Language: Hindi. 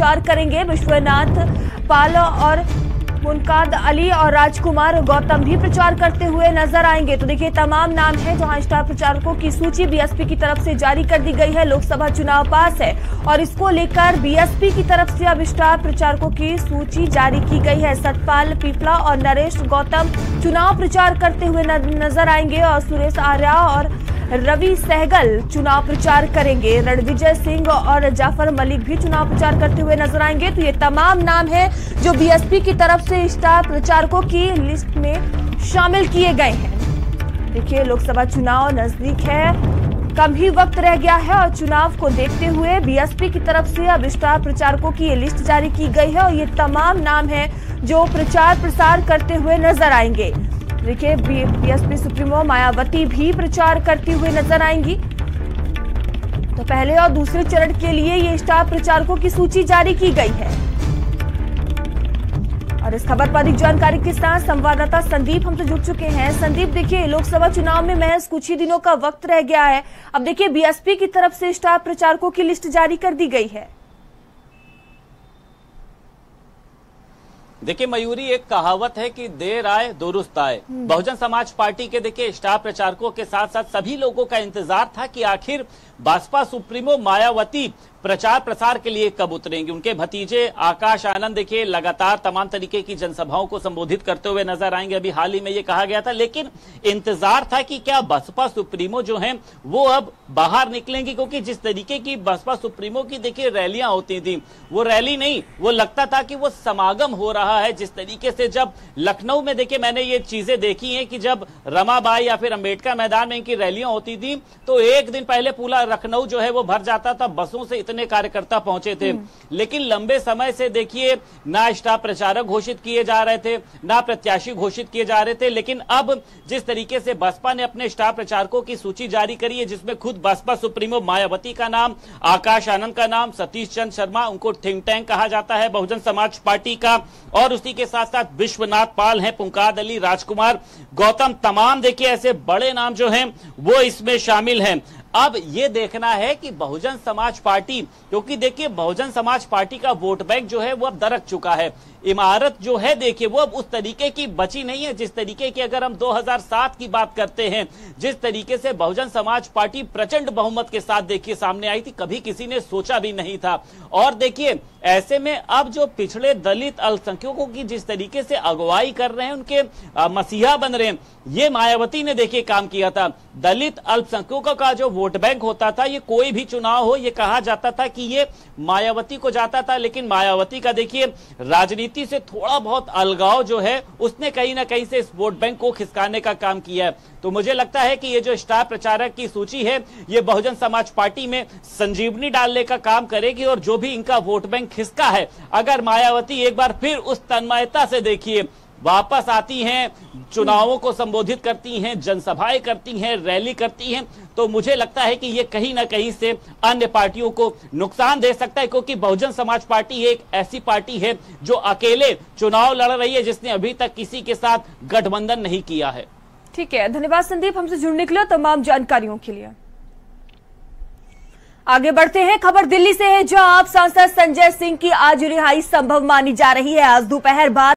प्रचार करेंगे। विश्वनाथ पाल और मुनकाद अली और राजकुमार गौतम भी प्रचार करते हुए नजर आएंगे। तो देखिए तमाम नाम है जहां स्टार प्रचारकों की सूची बीएसपी की तरफ से जारी कर दी गई है। लोकसभा चुनाव पास है और इसको लेकर बीएसपी की तरफ से अब स्टार प्रचारकों की सूची जारी की गई है। सतपाल पीपला और नरेश गौतम चुनाव प्रचार करते हुए नजर आएंगे और सुरेश आर्या और रवि सहगल चुनाव प्रचार करेंगे। रणविजय सिंह और जाफर मलिक भी चुनाव प्रचार करते हुए नजर आएंगे। तो ये तमाम नाम है जो बीएसपी की तरफ से स्टार प्रचारकों की लिस्ट में शामिल किए गए हैं। देखिए लोकसभा चुनाव नजदीक है, कम ही वक्त रह गया है और चुनाव को देखते हुए बीएसपी की तरफ से अब स्टार प्रचारकों की ये लिस्ट जारी की गई है और ये तमाम नाम है जो प्रचार प्रसार करते हुए नजर आएंगे। देखिए बीएसपी सुप्रीमो मायावती भी प्रचार करती हुई नजर आएंगी। तो पहले और दूसरे चरण के लिए ये स्टार प्रचारकों की सूची जारी की गई है। और इस खबर पर अधिक जानकारी के साथ संवाददाता संदीप हमसे जुड़ चुके हैं। संदीप, देखिए लोकसभा चुनाव में महज कुछ ही दिनों का वक्त रह गया है। अब देखिए बीएसपी की तरफ से स्टार प्रचारकों की लिस्ट जारी कर दी गई है। देखिए मयूरी, एक कहावत है कि देर आए दुरुस्त आए। बहुजन समाज पार्टी के देखिए स्टार प्रचारकों के साथ साथ सभी लोगों का इंतजार था कि आखिर बसपा सुप्रीमो मायावती प्रचार प्रसार के लिए कब उतरेंगे। उनके भतीजे आकाश आनंद देखिए लगातार तमाम तरीके की जनसभाओं को संबोधित करते हुए नजर आएंगे। अभी हाल ही में ये कहा गया था, लेकिन इंतजार था कि क्या बसपा सुप्रीमो जो हैं वो अब बाहर निकलेंगी, क्योंकि जिस तरीके की बसपा सुप्रीमो की देखिए रैलियां होती थी, वो रैली नहीं, वो लगता था कि वो समागम हो रहा है। जिस तरीके से जब लखनऊ में देखिए मैंने ये चीजें देखी हैं कि जब रमाबाई या फिर अंबेडकर मैदान में इनकी रैलियां होती थी तो एक दिन पहले पूरा लखनऊ जो है वो भर जाता था, बसों से इतने कार्यकर्ता पहुंचे थे। लेकिन लंबे समय से देखिए ना स्टार प्रचारक घोषित किए जा रहे थे, ना प्रत्याशी घोषित किए जा रहे थे। लेकिन अब जिस तरीके से बसपा ने अपने स्टार प्रचारकों की सूची जारी करी है, जिसमें खुद बसपा सुप्रीमो मायावती का नाम, आकाश आनंद का नाम, सतीश चंद्र शर्मा, उनको थिंक टैंक कहा जाता है बहुजन समाज पार्टी का, और उसी के साथ साथ विश्वनाथ पाल हैं, मुनकाद अली, राजकुमार गौतम, तमाम देखिए ऐसे बड़े नाम जो हैं वो इसमें शामिल हैं। अब ये देखना है कि बहुजन समाज पार्टी, क्योंकि देखिए बहुजन समाज पार्टी का वोट बैंक जो है वो अब दरक चुका है। इमारत जो है देखिए वो अब उस तरीके की बची नहीं है जिस तरीके की अगर हम 2007 की बात करते हैं, जिस तरीके से बहुजन समाज पार्टी प्रचंड बहुमत के साथ देखिए सामने आई थी, कभी किसी ने सोचा भी नहीं था। और देखिए ऐसे में अब जो पिछड़े दलित अल्पसंख्यकों की जिस तरीके से अगुवाई कर रहे हैं, उनके मसीहा बन रहे हैं, ये मायावती ने देखिए काम किया था। दलित अल्पसंख्यकों का जो वोट बैंक होता था, ये कोई भी चुनाव हो ये कहा जाता था कि ये मायावती को जाता था। लेकिन मायावती का देखिए राजनीति से थोड़ा बहुत अलगाव जो है उसने कहीं ना कहीं से इस वोट बैंक को खिसकाने का काम किया है। तो मुझे लगता है कि ये जो स्टार प्रचारक की सूची है ये बहुजन समाज पार्टी में संजीवनी डालने का काम करेगी। और जो भी इनका वोट बैंक खिसका है, अगर मायावती एक बार फिर उस तन्मयता से देखिए वापस आती हैं, चुनावों को संबोधित करती हैं, जनसभाएं करती हैं, रैली करती हैं, तो मुझे लगता है कि ये कहीं ना कहीं से अन्य पार्टियों को नुकसान दे सकता है। क्योंकि बहुजन समाज पार्टी एक ऐसी पार्टी है जो अकेले चुनाव लड़ रही है, जिसने अभी तक किसी के साथ गठबंधन नहीं किया है। ठीक है, धन्यवाद संदीप हमसे जुड़ने के लिए, तमाम जानकारियों के लिए। आगे बढ़ते हैं, खबर दिल्ली से है जहां आप सांसद संजय सिंह की आज रिहाई संभव मानी जा रही है। आज दोपहर बाद